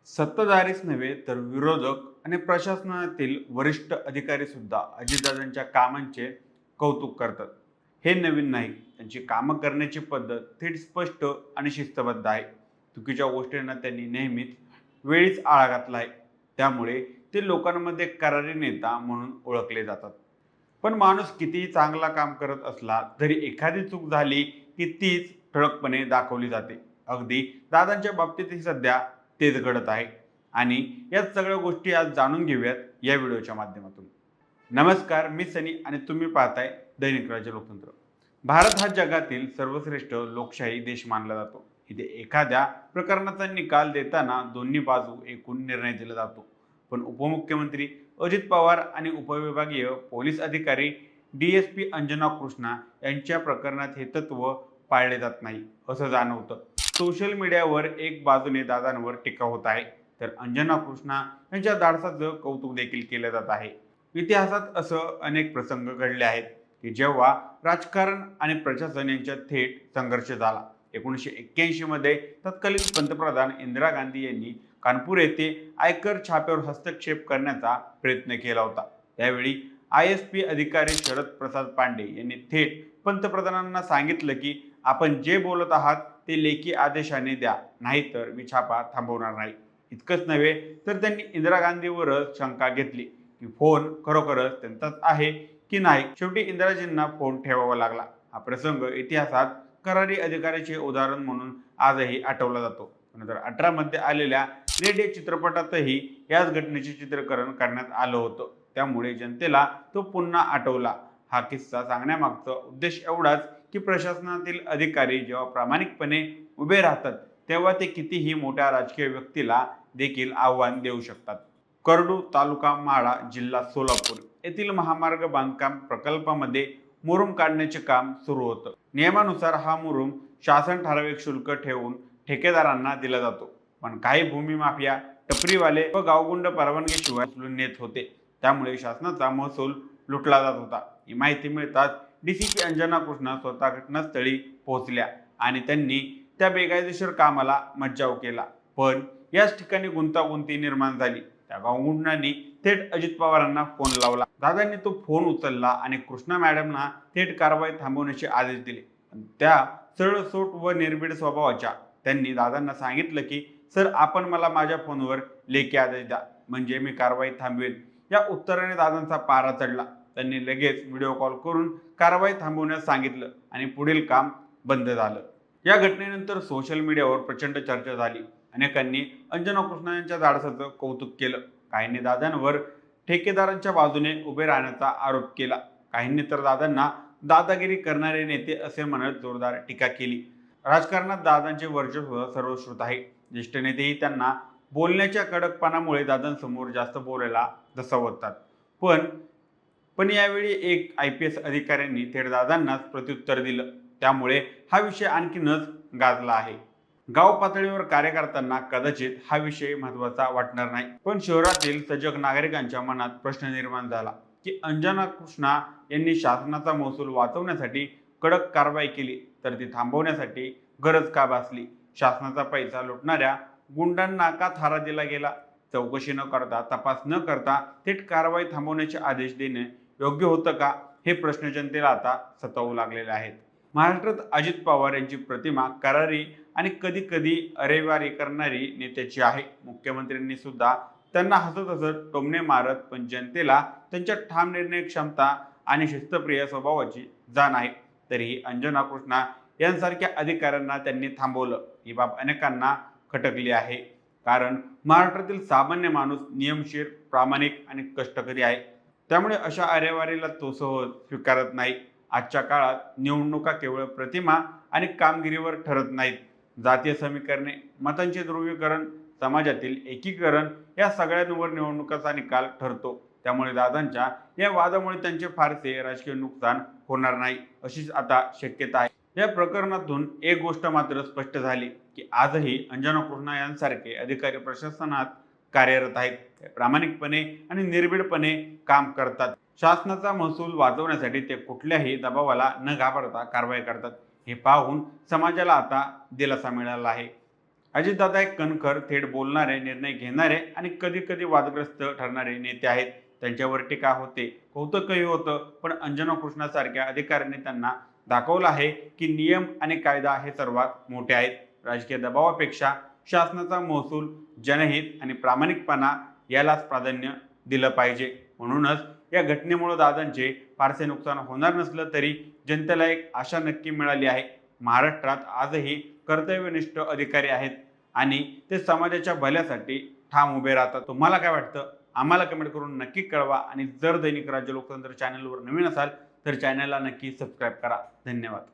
सत्ताधारीच नव्हे तर विरोधक आणि प्रशासनातील वरिष्ठ अधिकारी सुद्धा अजितदादांच्या कामांचे कौतुक करतात. हे नवीन नाही. त्यांची कामं करण्याची पद्धत थेट स्पष्ट आणि शिस्तबद्ध आहे. चुकीच्या गोष्टींना त्यांनी नेहमीच वेळीच आळा घातला आहे. त्यामुळे ते लोकांमध्ये करारी नेता म्हणून ओळखले जातात. पण माणूस कितीही चांगला काम करत असला तरी एखादी चूक झाली की तीच ठळकपणे दाखवली जाते. अगदी दादांच्या बाबतीतही सध्या तेच घडत आहे. आणि याच सगळ्या गोष्टी आज जाणून घेऊयात या व्हिडिओच्या माध्यमातून. नमस्कार, मी सनी आणि तुम्ही पाहताय दैनिक राज्य लोकतंत्र. भारत हा जगातील सर्वश्रेष्ठ लोकशाही देश मानला जातो. इथे एखाद्या प्रकरणाचा निकाल देताना दोन्ही बाजू एकूण निर्णय दिला जातो. पण उपमुख्यमंत्री अजित पवार आणि उपविभागीय पोलीस अधिकारी DSP अंजना कृष्णा यांच्या प्रकरणात हे तत्व पाळले जात नाही असं जाणवतं. सोशल मीडियावर एक बाजूने दादांवर टीका होत आहे, तर अंजना कृष्णा यांच्या धाडसाचं कौतुक देखील केलं जात आहे. इतिहासात असं अनेक प्रसंग घडले आहेत की जेव्हा राजकारण आणि प्रशासन यांच्यात थेट संघर्ष झाला. 1981 मध्ये तत्कालीन पंतप्रधान इंदिरा गांधी यांनी कानपूर येथे आयकर छाप्यावर हस्तक्षेप करण्याचा प्रयत्न केला होता. त्यावेळी ISP अधिकारी शरद प्रसाद पांडे यांनी थेट पंतप्रधानांना सांगितलं की आपण जे बोलत आहात ते लेखी आदेशाने द्या, नाहीतर मी छापा थांबवणार नाही. इतकंच नव्हे तर त्यांनी इंदिरा गांधीवरच शंका घेतली की फोन खरोखरच त्यांचाच आहे की नाही. शेवटी इंदिराजींना फोन ठेवावा लागला. हा प्रसंग इतिहासात करारी अधिकाऱ्याचे उदाहरण म्हणून आजही आठवला जातो. 2018 मध्ये आलेल्या रेड या चित्रपटातही याच घटनेचे चित्रीकरण करण्यात आलं होतं. त्यामुळे जनतेला तो पुन्हा आठवला. हा किस्सा सांगण्यामागचा उद्देश एवढाच की प्रशासनातील अधिकारी जेव्हा प्रामाणिकपणे उभे राहतात तेव्हा ते कितीही मोठ्या राजकीय व्यक्तीला देखील आव्हान देऊ शकतात. करडू तालुका माळा जिल्हा सोलापूर येथील महामार्ग बांधकाम प्रकल्पामध्ये मुरुम काढण्याचे काम सुरू होतं. नियमानुसार हा मुरुम शासन ठराविक शुल्क ठेवून ठेकेदारांना दिला जातो. पण काही भूमी माफिया, टपरीवाले व गावगुंड परवानगीशिवाय उचलून नेत होते. त्यामुळे शासनाचा महसूल लुटला जात होता. ही माहिती मिळताच DCP अंजना कृष्णा स्वतः घटनास्थळी पोहोचल्या आणि त्यांनी त्या बेकायदेशीर कामाला मज्जाव केला. पण याच ठिकाणी गुंतागुंती निर्माण झाली. त्या गावगुंडांनी थेट अजित पवारांना फोन लावला. दादांनी तो फोन उचलला आणि कृष्णा मॅडमना थेट कारवाई थांबवण्याचे आदेश दिले. त्या सरळसोट व निर्भीड स्वभावाच्या. त्यांनी दादांना सांगितलं की सर, आपण मला माझ्या फोनवर लेखी आदेश द्या, म्हणजे मी कारवाई थांबवेन. या उत्तराने दादांचा पारा चढला. त्यांनी लगेच व्हिडिओ कॉल करून कारवाई थांबवण्यास सांगितलं आणि पुढील काम बंद झालं. या घटनेनंतर सोशल मीडियावर प्रचंड चर्चा झाली. अनेकांनी अंजना कृष्णा यांच्या धाडसाचं कौतुक केलं. काहींनी दादांवर ठेकेदारांच्या बाजूने उभे राहण्याचा आरोप केला. काहींनी तर दादांना दादागिरी करणारे नेते असे म्हणत जोरदार टीका केली. राजकारणात दादांचे वर्चस्व सर्वश्रुत आहे. ज्येष्ठ नेतेही त्यांना बोलण्याच्या कडकपणामुळे दादांसमोर जास्त बोलायला दसावतात. पण पण यावेळी एक IPS अधिकाऱ्यांनी थेट दादांनाच प्रत्युत्तर दिलं. त्यामुळे हा विषय आणखीनच गाजला आहे. गाव पातळीवर कार्यकर्त्यांना कदाचित हा विषय महत्त्वाचा वाटणार नाही, पण शहरातील सजग नागरिकांच्या मनात प्रश्न निर्माण झाला की अंजना कृष्णा यांनी शासनाचा महसूल वाचवण्यासाठी कडक कारवाई केली, तर ती थांबवण्यासाठी गरज का भासली? शासनाचा पैसा लुटणाऱ्या गुंडांना का थारा दिला गेला? चौकशी न करता, तपास न करता थेट कारवाई थांबवण्याचे आदेश देणे योग्य होतं का? हे प्रश्न जनतेला आता सतावू लागलेले आहेत. महाराष्ट्रात अजित पवार यांची प्रतिमा करारी आणि कधी कधी अरेवारी करणारी नेत्याची आहे. मुख्यमंत्र्यांनी सुद्धा त्यांना हसत हसत टोमणे मारत, पण जनतेला त्यांच्या ठाम निर्णय क्षमता आणि शिस्तप्रिय स्वभावाची जाण आहे. तरीही अंजना कृष्णा यांसारख्या अधिकाऱ्यांना त्यांनी थांबवलं. ही बाब अनेकांना खटकली आहे. कारण महाराष्ट्रातील सामान्य माणूस नियमशीर, प्रामाणिक आणि कष्टकरी आहे. त्यामुळे अशा अरेवारीला तो सहज स्वीकारत नाही. आजच्या काळात निवडणुका केवळ प्रतिमा आणि कामगिरीवर ठरत नाहीत. जातीय समीकरणे, मतांचे ध्रुवीकरण, समाजातील एकीकरण या सगळ्यांवर निवडणुकाचा निकाल ठरतो. त्यामुळे दादांच्या या वादामुळे त्यांचे फारसे राजकीय नुकसान होणार नाही अशीच आता शक्यता आहे. या प्रकरणातून एक गोष्ट मात्र स्पष्ट झाली की आजही अंजना कृष्णा यांसारखे अधिकारी प्रशासनात कार्यरत आहेत. ते प्रामाणिकपणे आणि निर्भीडपणे काम करतात. शासनाचा महसूल वाचवण्यासाठी ते कुठल्याही दबावाला न घाबरता कारवाई करतात. हे पाहून समाजाला आता दिलासा मिळाला आहे. अजितदादा एक कणखर, थेट बोलणारे, निर्णय घेणारे आणि कधी कधी वादग्रस्त ठरणारे नेते आहेत. त्यांच्यावर टीका होते, कौतुकही होतं, पण अंजना कृष्णासारख्या अधिकाऱ्यांनी त्यांना दाखवलं आहे की नियम आणि कायदा हे सर्वात मोठे आहेत. राजकीय दबावापेक्षा शासनाचा महसूल, जनहित आणि प्रामाणिकपणा यालाच प्राधान्य दिलं पाहिजे. म्हणूनच या घटनेमुळे दादांचे फारसे नुकसान होणार नसलं तरी जनतेला एक आशा नक्की मिळाली आहे. महाराष्ट्रात आजही कर्तव्यनिष्ठ अधिकारी आहेत आणि ते समाजाच्या भल्यासाठी ठाम उभे राहतात. तुम्हाला काय वाटतं? आम्हाला कमेंट करून नक्की कळवा आणि जर दैनिक राज्य लोकतंत्र चॅनलवर नवीन असाल तर चॅनलला नक्की सबस्क्राईब करा. धन्यवाद.